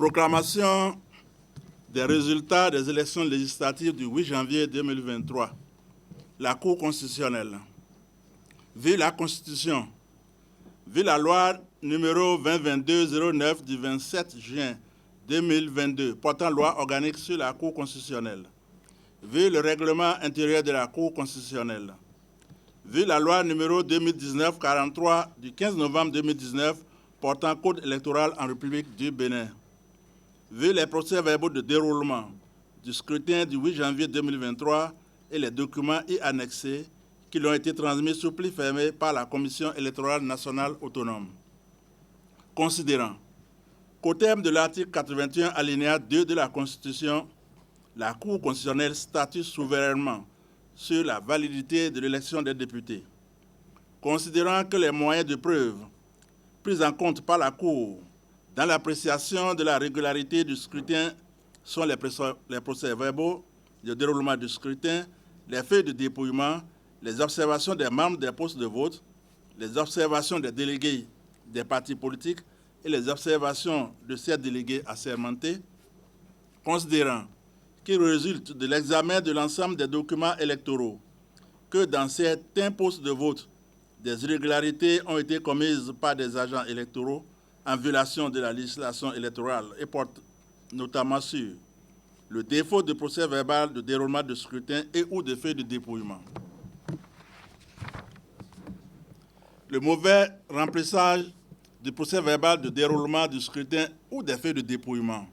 Proclamation des résultats des élections législatives du 8 janvier 2023. La Cour constitutionnelle. Vu la Constitution, vu la loi numéro 2022-09 du 27 juin 2022 portant loi organique sur la Cour constitutionnelle, vu le règlement intérieur de la Cour constitutionnelle, vu la loi numéro 2019-43 du 15 novembre 2019 portant code électoral en République du Bénin, vu les procès-verbaux de déroulement du scrutin du 8 janvier 2023 et les documents y annexés qui lui ont été transmis sous pli fermé par la Commission électorale nationale autonome. Considérant qu'au terme de l'article 81 alinéa 2 de la Constitution, la Cour constitutionnelle statue souverainement sur la validité de l'élection des députés. Considérant que les moyens de preuve pris en compte par la Cour dans l'appréciation de la régularité du scrutin sont les procès-verbaux de déroulement du scrutin, les feuilles de dépouillement, les observations des membres des postes de vote, les observations des délégués des partis politiques et les observations de ces délégués assermentés, considérant qu'il résulte de l'examen de l'ensemble des documents électoraux que dans certains postes de vote, des irrégularités ont été commises par des agents électoraux en violation de la législation électorale et portent notamment sur le défaut de procès verbal de déroulement de scrutin et ou de feuilles de dépouillement, le mauvais remplissage du procès verbal de déroulement du scrutin ou des feuilles de dépouillement,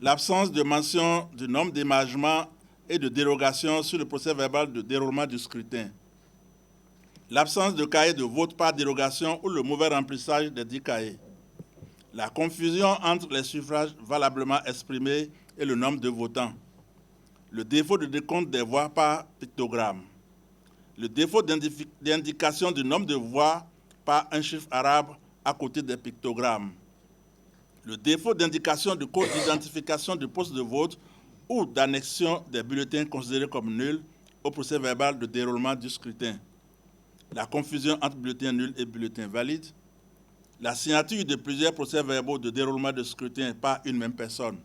l'absence de mention du nombre d'émargements et de dérogations sur le procès verbal de déroulement du scrutin, l'absence de cahier de vote par dérogation ou le mauvais remplissage des dits cahiers, la confusion entre les suffrages valablement exprimés et le nombre de votants, le défaut de décompte des voix par pictogramme, le défaut d'indication du nombre de voix par un chiffre arabe à côté des pictogrammes, le défaut d'indication du code d'identification du poste de vote ou d'annexion des bulletins considérés comme nuls au procès verbal de déroulement du scrutin, la confusion entre bulletins nuls et bulletins valides, la signature de plusieurs procès-verbaux de déroulement de scrutin par une même personne.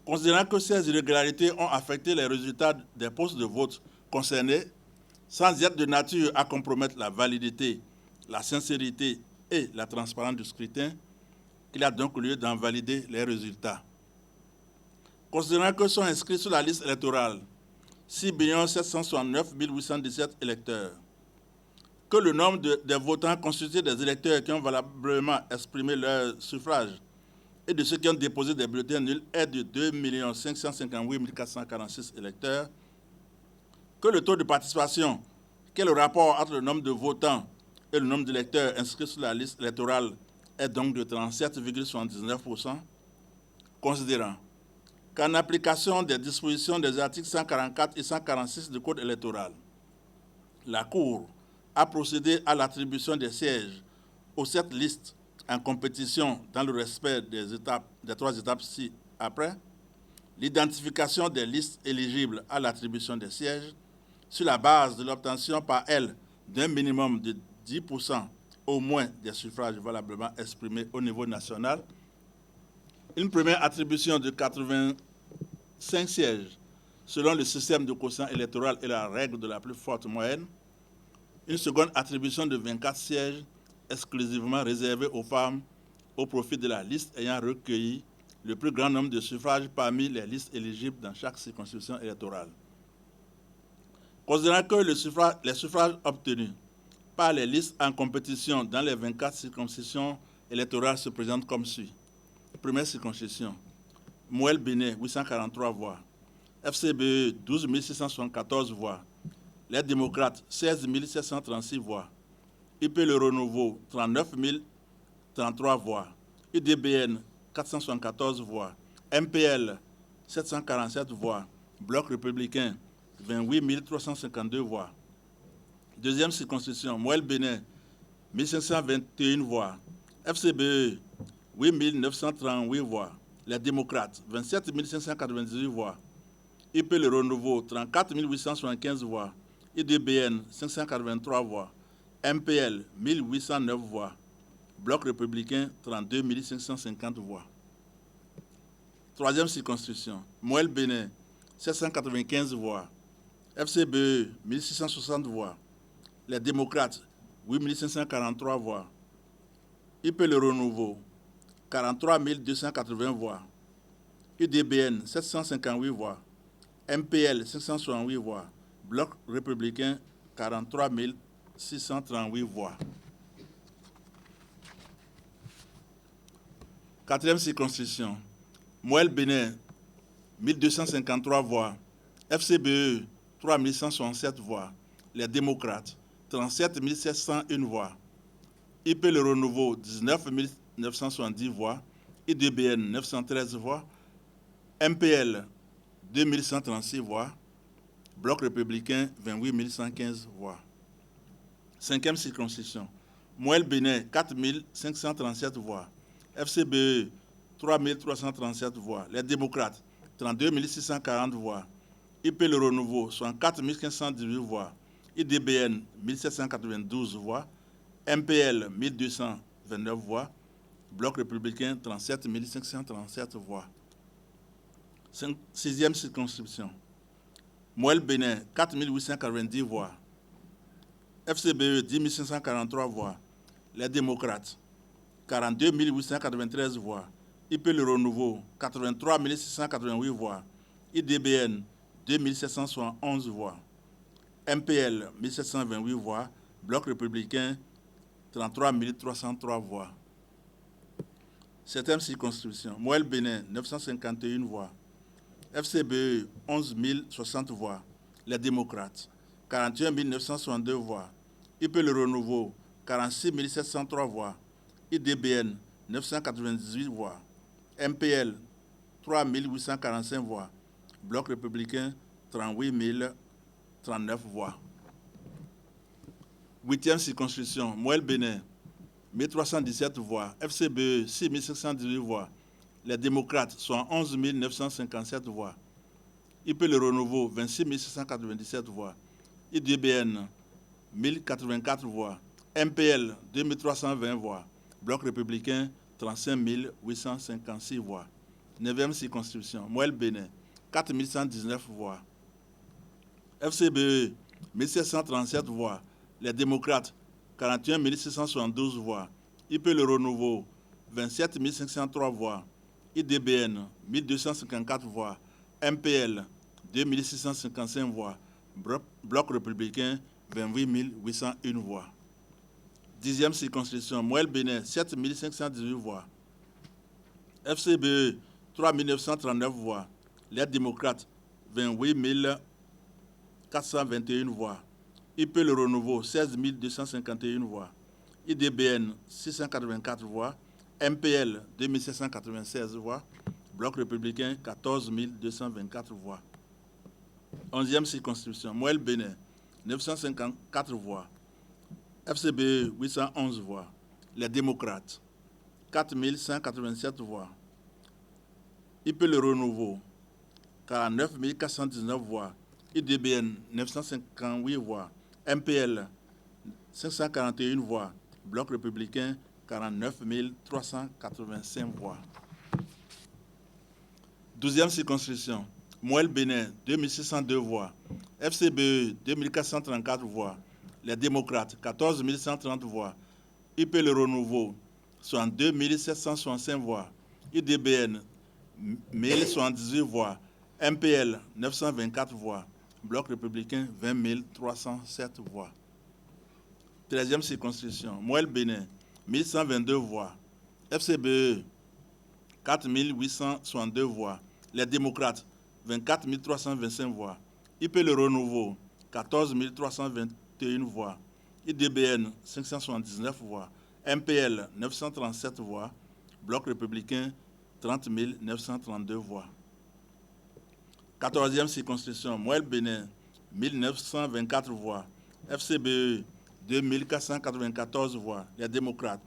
Considérant que ces irrégularités ont affecté les résultats des postes de vote concernés, sans être de nature à compromettre la validité, la sincérité et la transparence du scrutin, il y a donc lieu d'en valider les résultats. Considérant que sont inscrits sur la liste électorale 6 769 817 électeurs, que le nombre des votants constitué des électeurs qui ont valablement exprimé leur suffrage et de ceux qui ont déposé des bulletins nuls est de 2 558 446 électeurs, que le taux de participation, qui est le rapport entre le nombre de votants et le nombre d'électeurs inscrits sur la liste électorale, est donc de 37,79%, considérant qu'en application des dispositions des articles 144 et 146 du Code électoral, la Cour a procédé à l'attribution des sièges aux 7 listes en compétition dans le respect des 3 étapes ci-après, l'identification des listes éligibles à l'attribution des sièges sur la base de l'obtention par elles d'un minimum de 10% au moins des suffrages valablement exprimés au niveau national, une première attribution de 85 sièges selon le système de quotient électoral et la règle de la plus forte moyenne, une seconde attribution de 24 sièges exclusivement réservés aux femmes au profit de la liste ayant recueilli le plus grand nombre de suffrages parmi les listes éligibles dans chaque circonscription électorale. Considérant que les suffrages obtenus par les listes en compétition dans les 24 circonscriptions électorales se présentent comme suit. Première circonscription, Mouel Bénin, 843 voix. FCBE, 12 674 voix. Les démocrates, 16 736 voix. IP Le Renouveau, 39 033 voix. UDBN, 474 voix. MPL, 747 voix. Bloc républicain, 28 352 voix. Deuxième circonscription, Mouel Bénin, 1521 voix. FCBE, 8 938 voix. Les démocrates, 27 598 voix. IP Le Renouveau, 34 875 voix. IDBN, 583 voix. MPL, 1809 voix. Bloc républicain, 32 550 voix. Troisième circonscription, Moël Bénin, 795 voix. FCBE, 1660 voix. Les démocrates, 8543 voix. IP Le Renouveau, 43 280 voix. UDBN, 758 voix. MPL, 568 voix. Bloc républicain, 43 638 voix. Quatrième circonscription, Moël Bénin, 1253 voix. FCBE, 3 167 voix. Les démocrates, 37 701 voix. IP Le Renouveau, 19 970 voix. IDBN, 913 voix. MPL, 2136 voix. Bloc républicain, 28 115 voix. Cinquième circonscription, Moël Bénin, 4 537 voix. FCBE, 3 337 voix. Les démocrates, 32 640 voix. IP Le Renouveau, 64 1518 voix. IDBN, 1792 voix. MPL, 1229 voix. Bloc républicain, 37 537 voix. Sixième circonscription, Moël Bénin, 4 890 voix. FCBE, 10 543 voix. Les démocrates, 42 893 voix. IP Le Renouveau, 83 688 voix. IDBN, 2 771 voix. MPL, 1728 voix. Bloc républicain, 33 303 voix. Septième circonscription, Moël Bénin, 951 voix. FCBE, 11 060 voix. Les démocrates, 41 962 voix. IP Le Renouveau, 46 703 voix. IDBN, 998 voix. MPL, 3 845 voix. Bloc républicain, 38 039 voix. Huitième circonscription, Moël Bénin, 1317 voix. FCBE, 6 518 voix. Les démocrates sont 11 957 voix. IP Le Renouveau, 26 697 voix. IDBN, 1084 voix. MPL, 2320 voix. Bloc républicain, 35 856 voix. 9e circonscription, Moël Bénin, 4 119 voix. FCBE, 1737 voix. Les démocrates, 41 672 voix. IP Le Renouveau, 27 503 voix. IDBN, 1254 voix. MPL, 2655 voix. Bloc républicain, 28 801 voix. 10e circonscription, Moël Bénin, 7 518 voix. FCBE, 3 939 voix. Les démocrates, 28 421 voix. IP Le Renouveau, 16 251 voix. IDBN, 684 voix. MPL, 2796 voix. Bloc républicain, 14 224 voix. 11e circonscription, Moël Bénin, 954 voix. FCBE, 811 voix. Les démocrates, 4 187 voix. IP Le Renouveau, 49 419 voix. IDBN, 958 voix. MPL, 541 voix. Bloc républicain, 49 385 voix. 12e circonscription, Moël Bénin, 2602 voix. FCBE, 2434 voix. Les démocrates, 14 130 voix. IP Le Renouveau, 62 765 voix. IDBN, 1078 voix. MPL, 924 voix. Bloc républicain, 20 307 voix. 13e circonscription, Moël Bénin, 1122 voix. FCBE, 4 862 voix. Les démocrates, 24 325 voix. IP Le Renouveau, 14 321 voix. IDBN, 579 voix. MPL, 937 voix. Bloc républicain, 30 932 voix. 14e circonscription, Moël Bénin, 1924 voix. FCBE, 2494 voix. Les démocrates,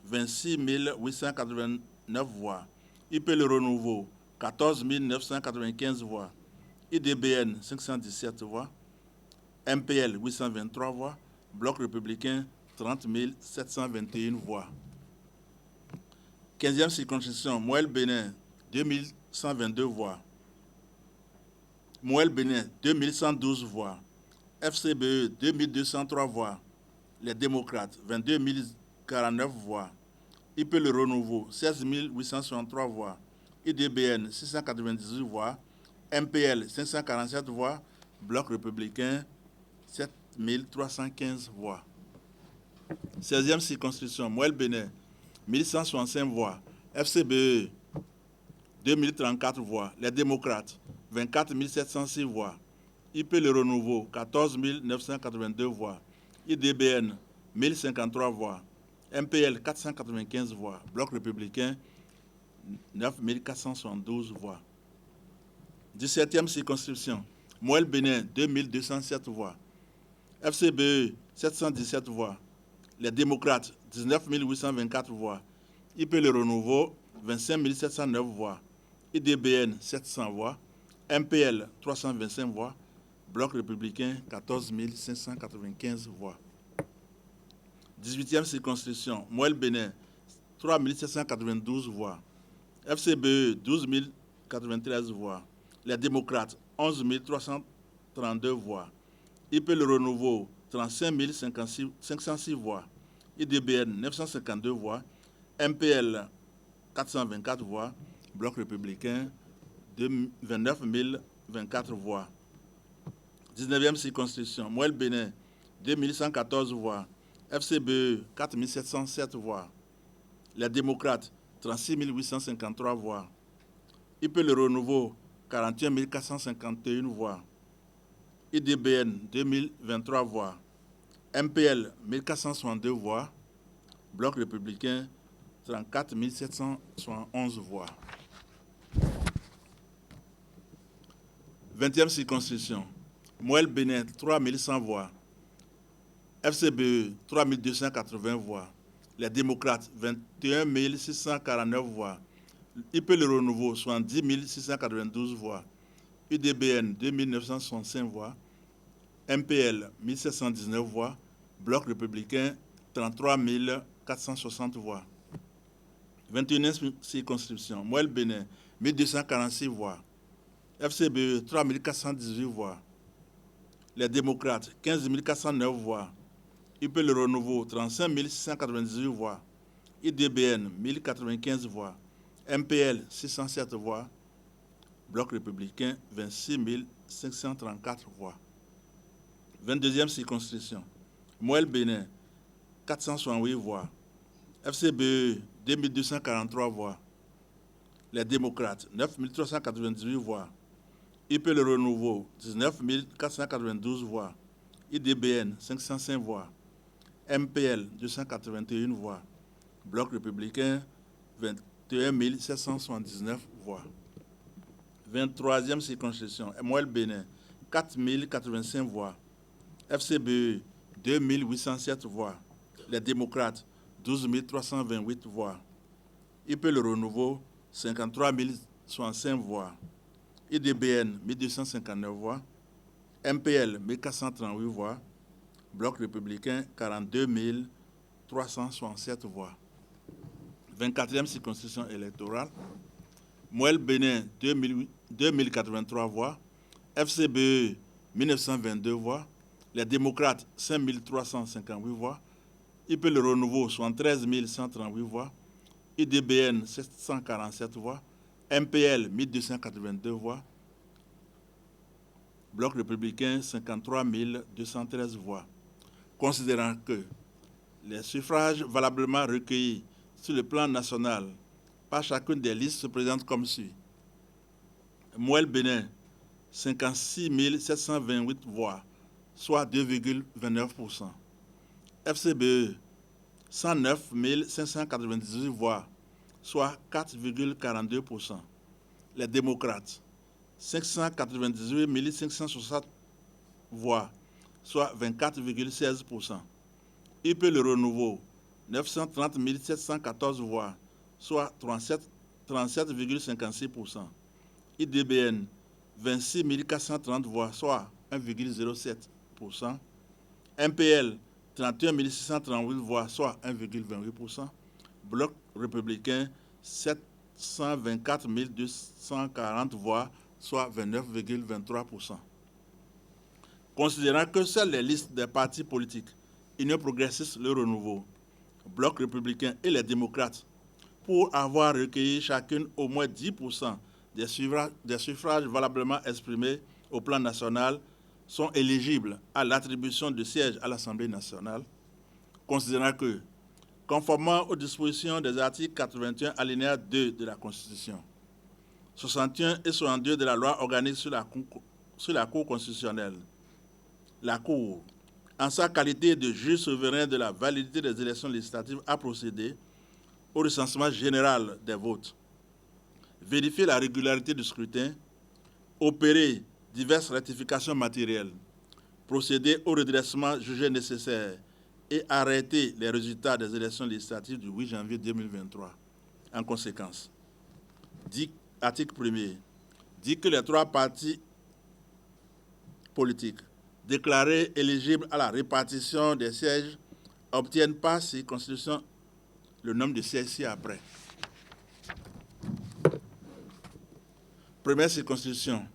26 889 voix. IP Le Renouveau, 14 995 voix. IDBN, 517 voix. MPL, 823 voix. Bloc républicain, 30 721 voix. 15e circonscription, Moël Bénin, 2122 voix. Moël Bénin, 2112 voix. FCBE, 2203 voix. Les démocrates, 22 049 voix. IP Le Renouveau, 16 863 voix. IDBN, 698 voix. MPL, 547 voix. Bloc républicain, 7 315 voix. 16e circonscription, Moël Bénin, 1165 voix. FCBE, 2034 voix. Les démocrates, 24 706 voix. IP Le Renouveau, 14 982 voix. IDBN, 1053 voix. MPL, 495 voix. Bloc républicain, 9 472 voix. 17e circonscription, Moël Bénin, 2207 voix. FCBE, 717 voix. Les démocrates, 19 824 voix. IP Le Renouveau, 25 709 voix. IDBN, 700 voix. MPL, 325 voix. Bloc républicain, 14 595 voix. 18e circonscription, Moël Bénin, 3 792 voix. FCBE, 12 093 voix. Les démocrates, 11 332 voix. IP Le Renouveau, 35 506 voix. IDBN, 952 voix. MPL, 424 voix. Bloc républicain, 29 024 voix. 19e circonscription, Moël Bénin, 2114 voix. FCBE, 4 707 voix. Les démocrates, 36 853 voix. IP Le Renouveau, 41 451 voix. IDBN, 2023 voix. MPL, 1462 voix. Bloc républicain, 34 771 voix. 20e circonscription, Moël Bénin, 3100 voix. FCBE, 3280 voix. Les démocrates, 21 649 voix. IP Le Renouveau, 70 692 voix. UDBN, 2965 voix. MPL, 1719 voix. Bloc républicain, 33 460 voix. 21e circonscription, Moël Bénin, 1246 voix. FCBE, 3 418 voix. Les démocrates, 15 409 voix. IP Le Renouveau, 35 698 voix. IDBN, 1095 voix. MPL, 607 voix. Bloc républicain, 26 534 voix. 22e circonscription, Moël Bénin, 468 voix. FCBE, 2243 voix. Les démocrates, 9 398 voix. IP Le Renouveau, 19 492 voix. IDBN, 505 voix. MPL, 281 voix. Bloc républicain, 21 779 voix. 23e circonscription, Moël Bénin, 4 085 voix. FCBE, 2 807 voix. Les démocrates, 12 328 voix. IP Le Renouveau, 53 065 voix. IDBN, 1259 voix. MPL, 1438 voix. Bloc républicain, 42 367 voix. 24e circonscription électorale, Moël Bénin, 2083 voix. FCBE, 1922 voix. Les démocrates, 5358 voix. IP Le Renouveau, 73 138 voix. IDBN, 747 voix. MPL, 1282 voix. Bloc républicain, 53 213 voix. Considérant que les suffrages valablement recueillis sur le plan national par chacune des listes se présentent comme suit. Moël Bénin, 56 728 voix, soit 2,29%. FCBE, 109 598 voix, soit 4,42%. Les démocrates, 598 560 voix, soit 24,16%. IP Le Renouveau, 930 714 voix, soit 37,56%. IDBN, 26 430 voix, soit 1,07%. MPL, 31 638 voix, soit 1,28%. Bloc républicain, 724 240 voix, soit 29,23%. Considérant que seules les listes des partis politiques, Union progressiste, le Renouveau, Bloc républicain et les démocrates, pour avoir recueilli chacune au moins 10% des suffrages valablement exprimés au plan national, sont éligibles à l'attribution de sièges à l'Assemblée nationale, considérant que, conformément aux dispositions des articles 81 alinéa 2 de la Constitution, 61 et 62 de la loi organique sur la Cour constitutionnelle, la Cour, en sa qualité de juge souverain de la validité des élections législatives, a procédé au recensement général des votes, vérifier la régularité du scrutin, opérer diverses rectifications matérielles, procéder au redressement jugé nécessaire et arrêter les résultats des élections législatives du 8 janvier 2023. En conséquence, article 1er, dit que les trois partis politiques déclarés éligibles à la répartition des sièges obtiennent par circonscription le nombre de sièges ci-après. Première circonscription,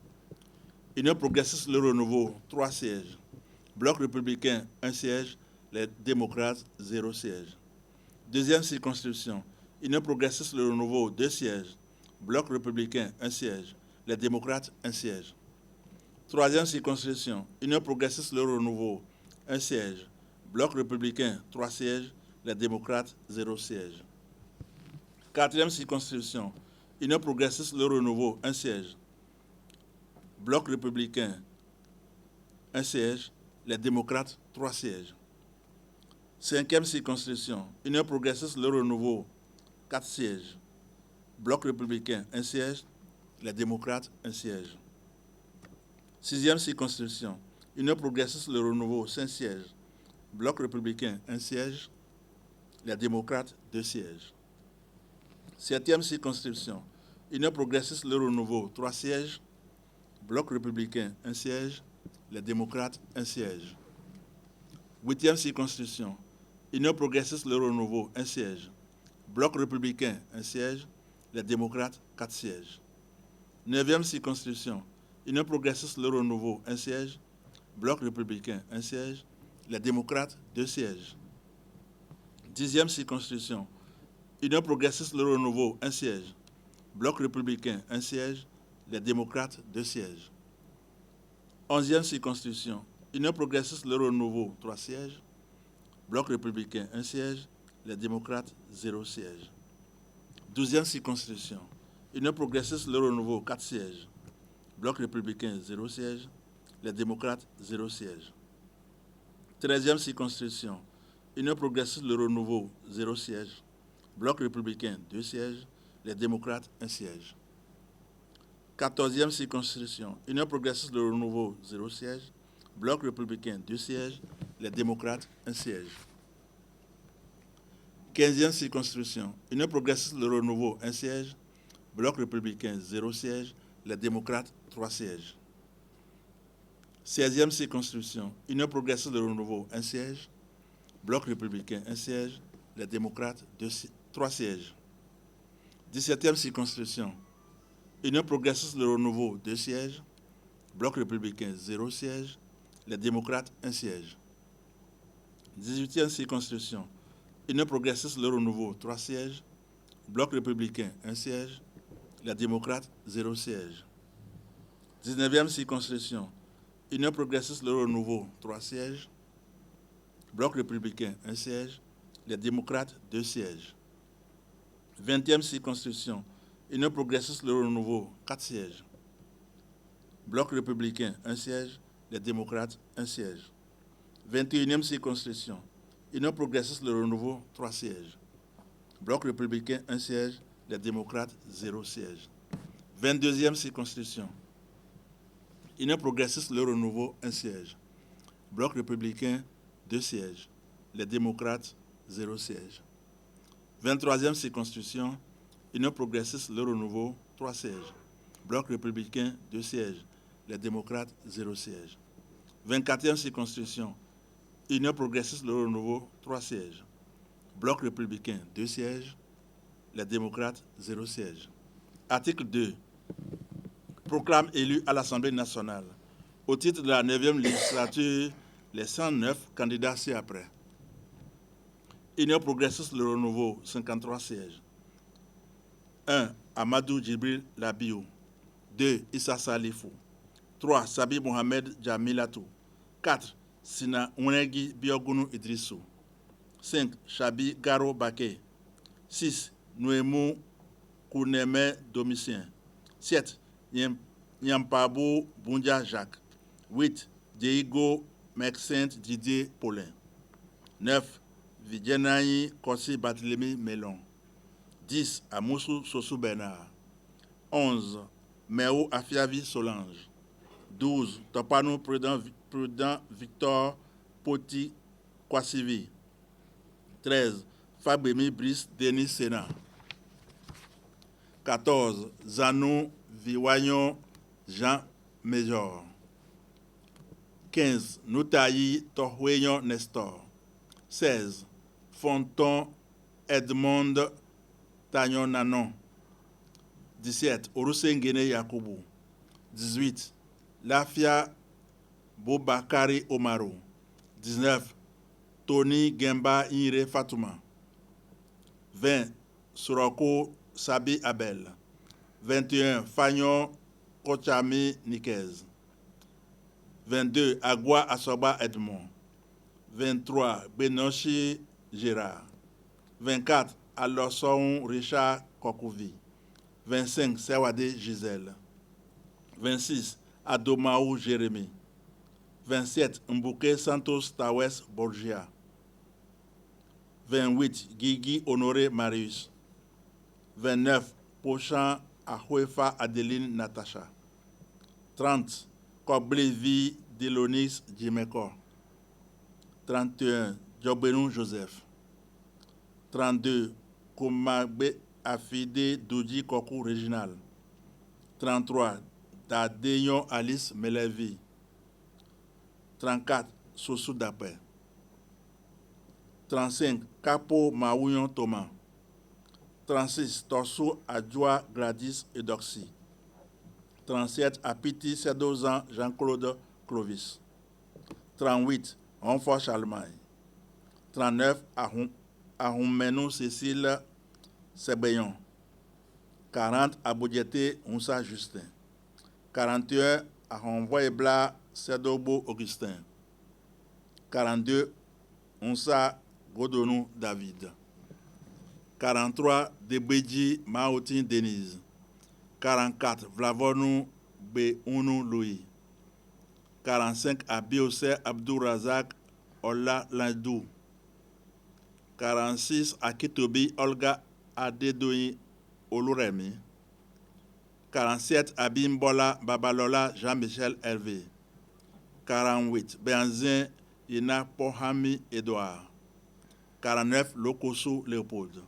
Union progressiste Le Renouveau, 3 sièges. Bloc républicain, 1 siège. Les démocrates, 0 siège. Deuxième circonscription, Union progressiste Le Renouveau, 2 sièges. Bloc républicain, 1 siège. Les démocrates, 1 siège. Troisième circonscription, Union progressiste Le Renouveau, 1 siège. Bloc républicain, 3 sièges. Les démocrates, 0 siège. Quatrième circonscription, Union progressiste Le Renouveau, 1 siège. Bloc républicain, 1 siège. Les démocrates, 3 sièges. Cinquième circonscription, Union progressiste Le Renouveau, 4 sièges. Bloc républicain, 1 siège. Les démocrates, 1 siège. Sixième circonscription, Union progressiste Le Renouveau, 5 sièges. Bloc républicain, 1 siège. Les démocrates, 2 sièges. Septième circonscription, Union progressiste Le Renouveau, 3 sièges. Bloc républicain, 1 siège. Les démocrates, 1 siège. Huitième circonscription, Union progressiste Le Renouveau, 1 siège. Bloc républicain, 1 siège. Les démocrates, 4 sièges. Neuvième circonscription, Union progressiste Le Renouveau, 1 siège. Bloc républicain, 1 siège. Les démocrates, 2 sièges. Dixième circonscription, Union progressiste Le Renouveau, 1 siège. Bloc républicain, 1 siège. Les démocrates, 2 sièges. Onzième circonscription, Union progressiste Le Renouveau, 3 sièges. Bloc républicain, 1 siège. Les démocrates, 0 siège. Douzième circonscription, Union progressiste Le Renouveau, 4 sièges. Bloc républicain, 0 siège. Les démocrates, 0 siège. Treizième circonscription, Union progressiste Le Renouveau, 0 siège. Bloc républicain, 2 sièges. Les démocrates, 1 siège. Quatorzième circonscription, Union progressiste Le Renouveau, 0 siège. Bloc républicain, 2 sièges. Les démocrates, 1 siège. 15e circonscription, Union progressiste Le Renouveau, 1 siège. Bloc républicain, 0 siège. Les démocrates, 3 sièges. 16e circonscription, Union progressiste Le Renouveau, 1 siège. Bloc républicain, 1 siège. Les démocrates, 3 sièges. 17e circonscription, Union progressiste Le Renouveau, 2 sièges. Bloc républicain, 0 siège. Les démocrates, 1 siège. 18e circonscription, Union progressiste Le Renouveau, 3 sièges. Bloc républicain, 1 siège. Les démocrates, 0 siège. 19e circonscription, Union progressiste Le Renouveau, 3 sièges. Bloc républicain, 1 siège. Les démocrates, 2 sièges. 20e circonscription, Union progressiste Le Renouveau, 4 sièges. Bloc républicain, 1 siège. Les démocrates, 1 siège. 21e circonscription, Union progressiste Le Renouveau, 3 sièges. Bloc républicain, 1 siège. Les démocrates, 0 siège. 22e circonscription, Union progressiste Le Renouveau, 1 siège. Bloc républicain, 2 sièges. Les démocrates, 0 siège. 23e circonscription, Union progressiste Le Renouveau, 3 sièges. Bloc républicain, 2 sièges. Les démocrates, 0 siège. 24e circonscription, Union progressiste Le Renouveau, 3 sièges. Bloc républicain, 2 sièges. Les démocrates, 0 siège. Article 2. Proclame élu à l'Assemblée nationale. Au titre de la 9e législature, les 109 candidats ci-après. Union progressiste Le Renouveau, 53 sièges. 1. Amadou Djibril Labiou. 2. Issa Salifou. 3. Sabi Mohamed Jamilatou. 4. Sina Unegi Biogunu Idrissou. 5. Chabi Garo Baké. 6. Nouemou Kouneme Domitien. 7. Nyampabou Boundia Jacques. 8. Diego Maxent Didier Paulin. 9. Vidjenaï Kossi Barthélemy Melon. 10. Amoussou Sossou Bernard. 11. Méo Afiavi Solange. 12. Topano Prudent Victor Poti Kwasivi. 13. Fabremi Brice Denis Sénat. 14. Zanou Viwanyon Jean Major. 15. Noutayi Tohweyon Nestor. 16. Fonton Edmond Tagnon Nanon. 17. Orusengene Yakubu. 18. Lafia Bobakari Omaru. 19. Tony Gemba Inre Fatouma. 20. Suroko Sabi Abel. 21. Fagnon Kochami Nikez. 22. Agua Asoba Edmond. 23. Benochi Gérard. 24. Alosson Richard Kokouvi. 25. Sewade Gisèle. 26. Adomaou Jérémy. 27. Mbouke Santos Tawes Borgia. 28. Guigui Honoré Marius. 29. Pochan Ahwefa Adeline Natacha. 30. Koblevi Delonis Djimeko. 31. Djobenu Joseph. 32. Komagbe Afide Doudi Kokou Réginal. 33. Dadeyon Alice Melevi. 34. Sossou Dapé. 35. Capo Maouyon Thomas. 36. Torsou Adjoa Gladys Edoxy. 37. Apiti Sedozan Jean-Claude Clovis. 38. Renfort Charlemagne. 39. Ahoumenou Cécile Sebeyon. 40. Aboudjete Moussa Justin. 41. Ahonvoy Ebla Sedobo Augustin. 42. Moussa Godonou David. 43. Debedji Maoutin Denise. 44. Vlavonou Beunou Louis. 45. Abiose Abdourazak Ola Landou. 46. Akitobi Olga Adedoyi Oluremi. 47. Abimbola Babalola Jean-Michel Hervé. 48. Benzin Ina Pohami Edouard. 49. Lokosu Léopold.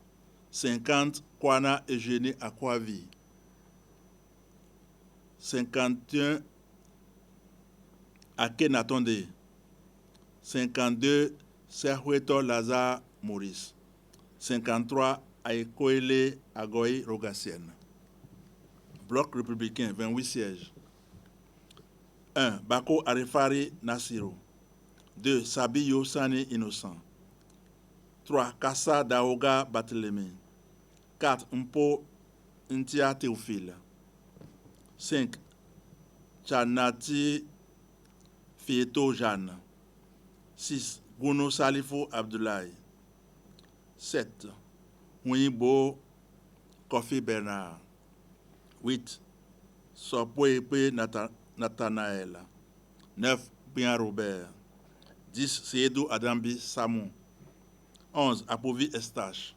50. Kwana Eugénie Akwavi. 51. Akenatonde. 52. Serhueto Lazare Maurice. 53. Aïkoele Agoy Rogassienne. Bloc républicain, 28 sièges. 1. Bako Arifari Nassiro. 2. Sabiyo Sani Innocent. 3. Kassa Daoga Barthélemy. 4. Mpo Ntia Théophile. 5. Chanati Fieto Jeanne. 6. Gounou Salifou Abdoulaye. 7. Mouibo Kofi Bernard. 8. Sopoepe Nathanaël. 9. Bien Robert. 10. Seydou Adambi Samou. 11. Apovi Estache.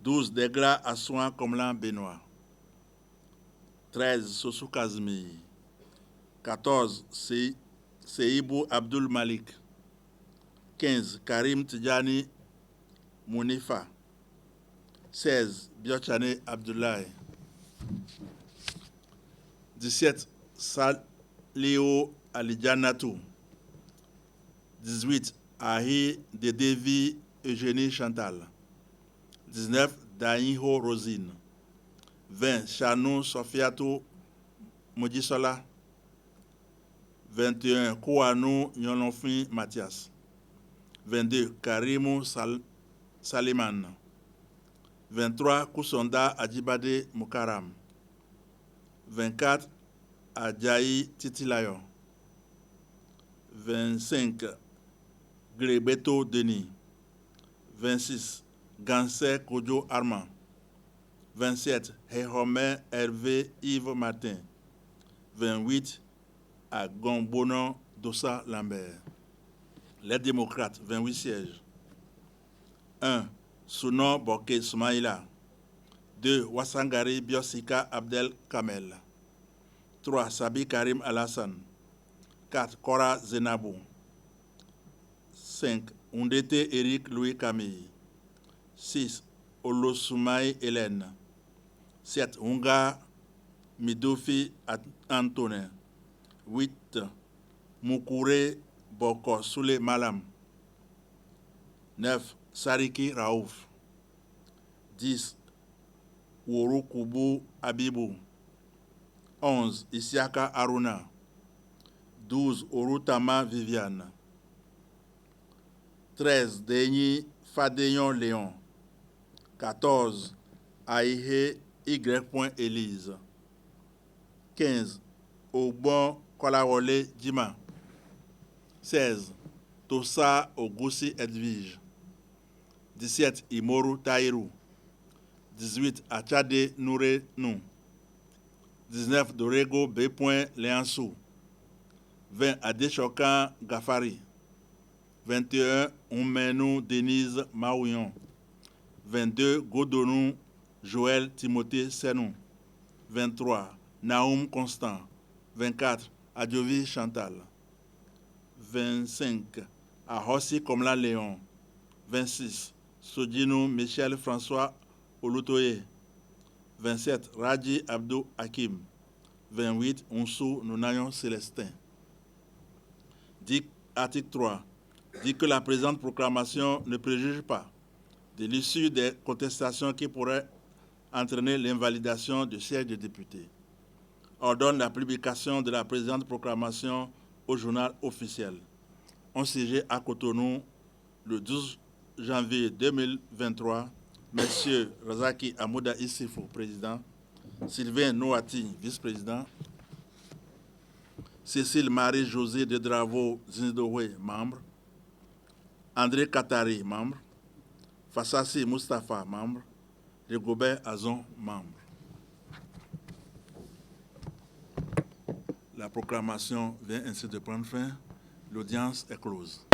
12. Degra Assouan Komlan Benoît. 13. Sossou Kazmi. 14. Seibou Abdul Malik. 15. Karim Tidjani Mounifa. 16. Biochane Abdoulaye. 17. Salio Alidjanatou. 18. Ahi Dedevi Eugénie Chantal. 19. Dainho Rosine. 20. Chanou Sofiatou Modisola. 21. Kouanou Nyononfin Mathias. 22. Karimou Saliman. 23. Kousonda Adjibade Mukaram. 24. Adjaï Titilayo. 25. Grébeto Denis. 26. Gansé Kodjo Armand. 27. Héhomé Hervé Yves Martin. 28. Agombono Dossa Lambert. Les démocrates, 28 sièges. 1. Souno Boké Soumaïla. 2. Wassangari Biosika Abdel Kamel. 3. Sabi Karim Alassane. 4. Kora Zenabou. 5. Undete Eric Louis Camille. 6. Olosoumaï Hélène. 7. Unga Midoufi Antonin. 8. Moukouré Boko Soule Malam. 9. Sariki Raouf. 10. Wouroukoubou Abibou. 11. Isiaka Aruna. 12. Orutama Viviane. 13. Denis Fadeyon Léon. 14. Aïhe Y. Élise. 15. Ogbon Kolawole Djima. 16. Tossa Ogoussi Edwige. 17. Imoru Taïrou. 18. Achade Nouré Nou. 19. Dorego B. Léansou. 20. Adeshokan Gafari. 21. Oumenou Denise Maouillon. 22. Godonou Joël Timothée Senou. 23. Naoum Constant. 24. Adjovi Chantal. 25. Ahossi Komla Léon. 26. Sodjinou Michel François Olutoye. 27. Raji Abdou Hakim. 28. Onsou Nounayon Célestin. Article 3. Dit que la présente proclamation ne préjuge pas de l'issue des contestations qui pourraient entraîner l'invalidation du siège de député. Ordonne la publication de la présente proclamation au journal officiel. On siégé à Cotonou le 12 janvier 2023. Messieurs Razaki Amouda Issifou, président. Sylvain Noati, vice-président. Cécile Marie-Josée de Dravo Zindowe, membre. André Katari, membre. Fassassi Moustapha, membre. Rigobert Azon, membre. La proclamation vient ainsi de prendre fin. L'audience est close.